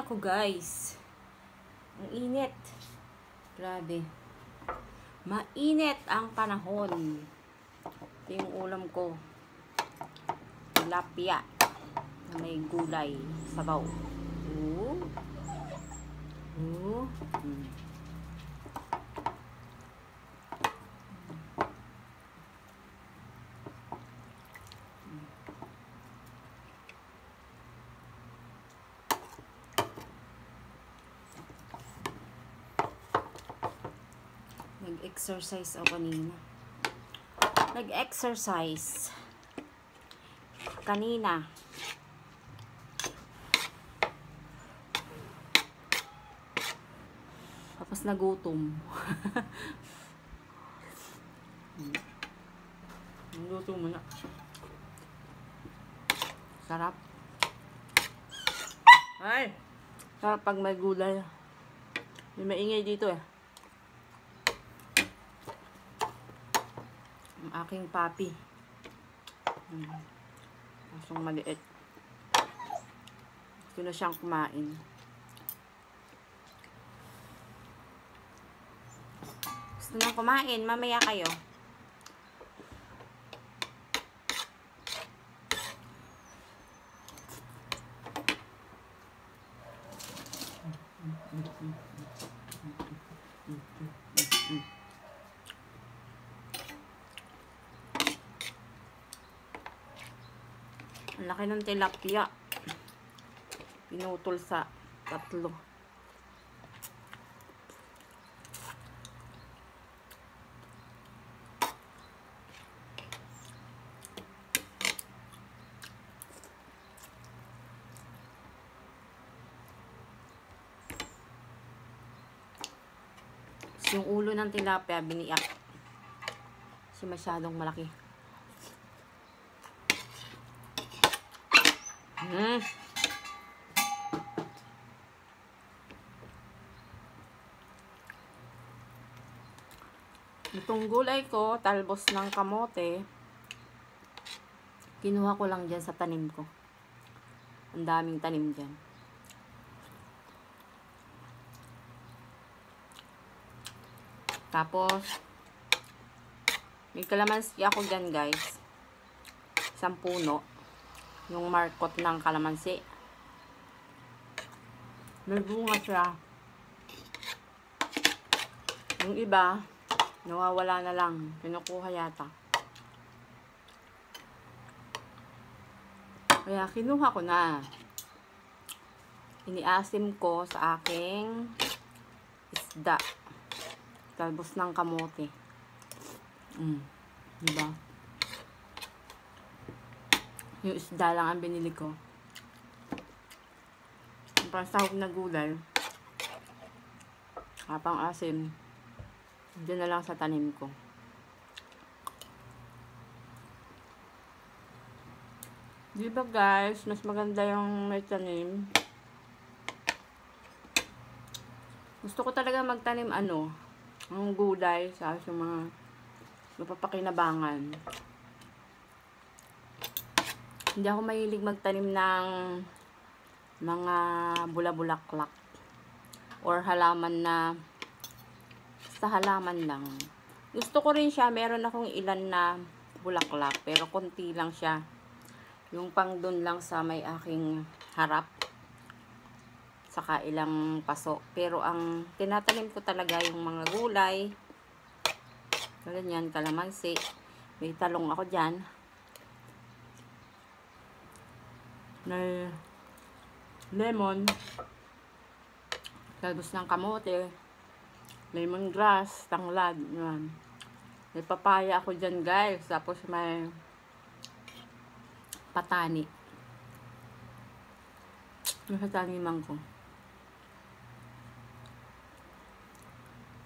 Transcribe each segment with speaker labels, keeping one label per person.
Speaker 1: nako guys. Ang init. Grabe. Mainit ang panahon. Ito yung ulam ko. Tilapia na may gulay. Sabaw. Nag-exercise ako kanina. Nag-exercise kanina. Tapos nagutom. Nagutom mo na. Sarap. Ay! Sarap pag may gulay. May maingay dito eh. Ang aking papi. Kasong maliit. Gusto na siyang kumain. Gusto na kumain. Mamaya kayo. Ang laki ng tilapia. Pinutol sa 3. Yung ulo ng tilapia biniyak. Kasi masyadong malaki. Itong gulay ko, talbos ng kamote, kinuha ko lang dyan sa tanim ko. Ang daming tanim dyan. Tapos, may kalamansi ako dyan guys. Isang puno. Yung markot ng kalamansi. May bunga siya. Yung iba, nawawala na lang. Kinukuha yata. Kaya kinuha ko na. Iniasim ko sa aking isda. Talbos ng kamote. Diba? Yung isda lang ang binili ko. Yung pansahog na gulay. Kapang asim. Diyan na lang sa tanim ko. Diba guys? Mas maganda yung may tanim. Gusto ko talaga magtanim ang gulay sa yung mga mapapakinabangan. Hindi ako mahilig magtanim ng mga bula-bulaklak or halaman na sa halaman lang. Gusto ko rin siya, meron akong ilan na bulaklak pero konti lang siya. Yung pang dun lang sa may aking harap. Saka ilang paso. Pero ang tinatanim ko talaga yung mga gulay. Ganyan, kalamansi. May talong ako dyan. May lemon, talbos ng kamote, lemongrass, tanglad, yan. May papaya ako dyan guys, tapos may patani. Yung sa taniman ko.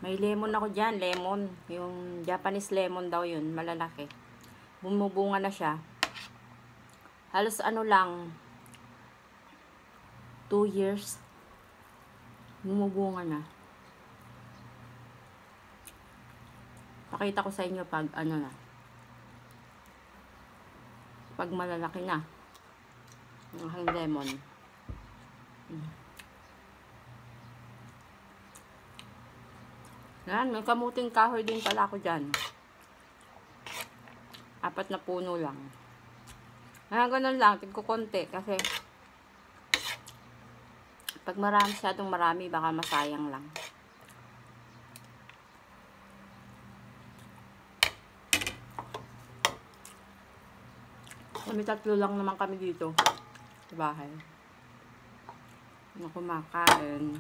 Speaker 1: May lemon ako dyan, lemon. Yung Japanese lemon daw yun, malalaki. Bumubunga na siya. Halos lang, 2 years, bumubunga na. Pakita ko sa inyo pag na. Pag malalaki na. Ang lemon. Yan, may kamuting kahoy din pala ako dyan. 4 na puno lang. Ganun lang, tigko konti kasi pag masyadong marami, baka masayang lang. Kami 3 lang naman kami dito sa bahay na kumakain.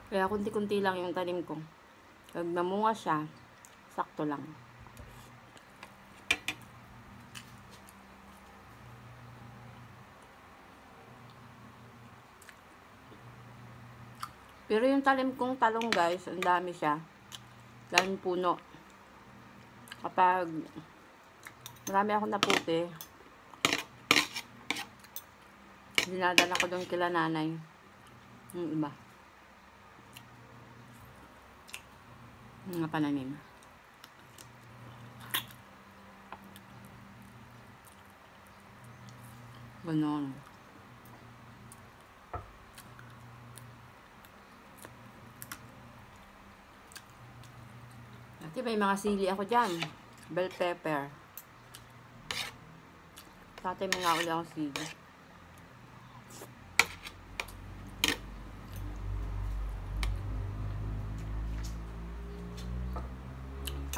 Speaker 1: Kaya kunti-kunti lang yung tanim ko. Pag namunga siya, sakto lang. Pero yung talim kong talong guys, ang dami siya. Daming puno. Kapag marami akong naputi, dinadala ko doon kila nanay. Yung iba. Mga pananim. Ganon. Dati may mga sili ako dyan. Bell pepper. Dati may nga ulit akong sili.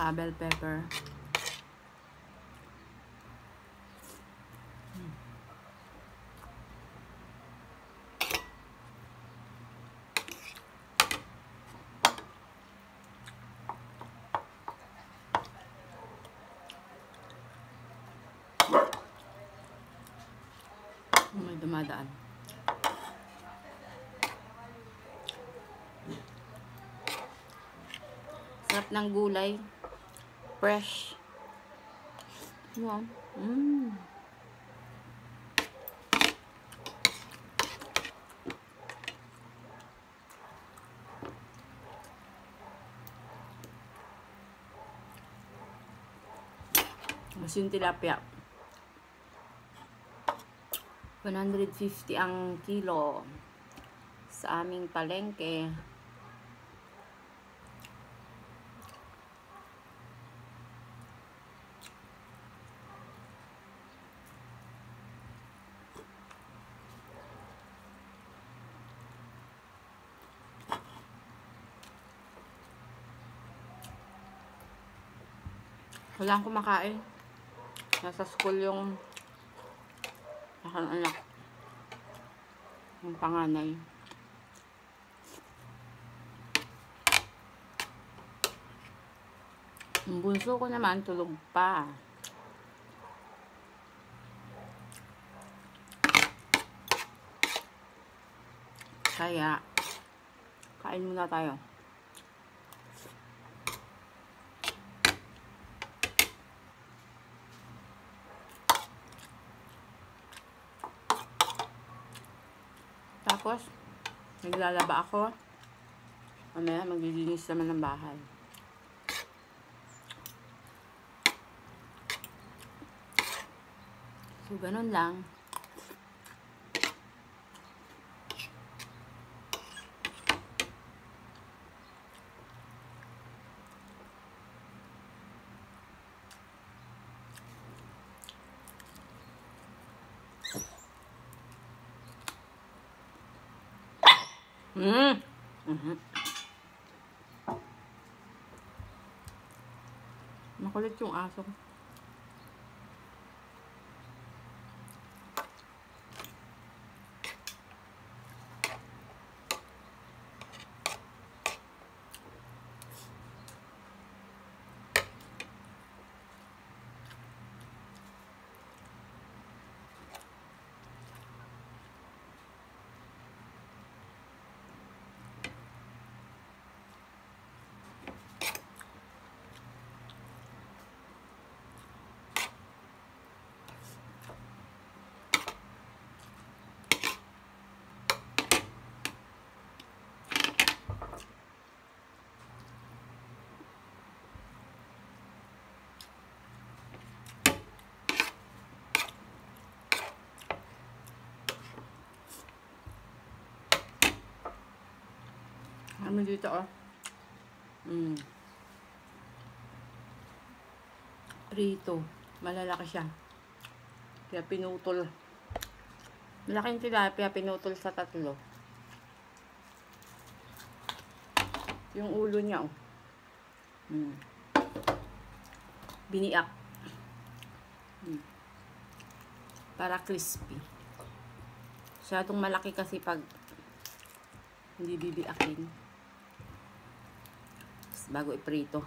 Speaker 1: Bell pepper. May dumadaan. Sarap ng gulay. Fresh. Wow. Mas yung tilapia. 150 ang kilo sa aming palengke. Wala akong kumakain. Nasa school yung anak. Yung panganay. Yung bunso ko naman, tulog pa. Kaya, kain muna tayo. Tapos, naglalaba ako. Mamaya, maglilinis naman ng bahay. So, ganun lang. Makulit yung aso. Ano dito, oh. Prito. Malalaki siya. Kaya pinutol. Malaking tilapia, pinutol sa 3. Yung ulo niya, oh. Biniak. Para crispy. Masyadong malaki kasi pag hindi bibiakin. Bago iprito.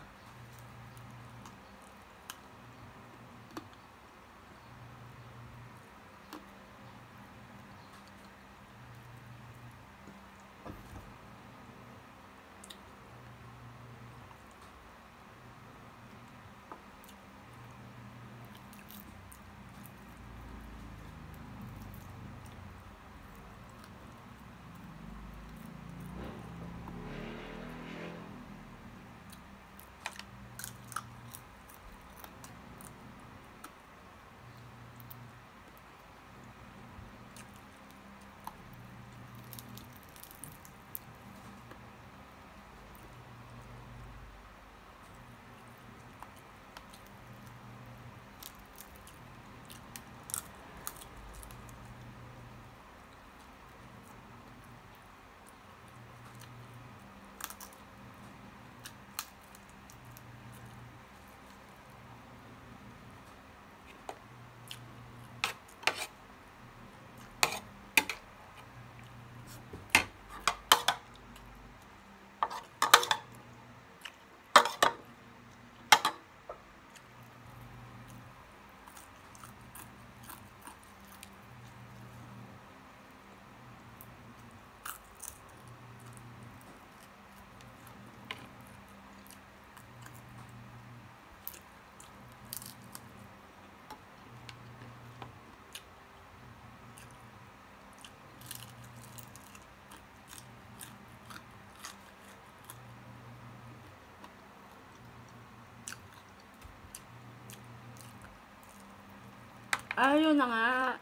Speaker 1: Yun na nga.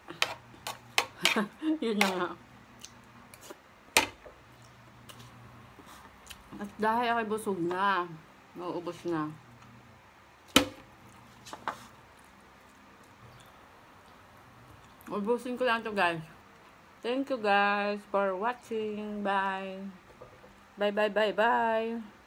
Speaker 1: Yun na nga. At dahil ako'y busog na, mauubos na. Ubusin ko lang to, guys. Thank you guys for watching. Bye. Bye, bye, bye, bye.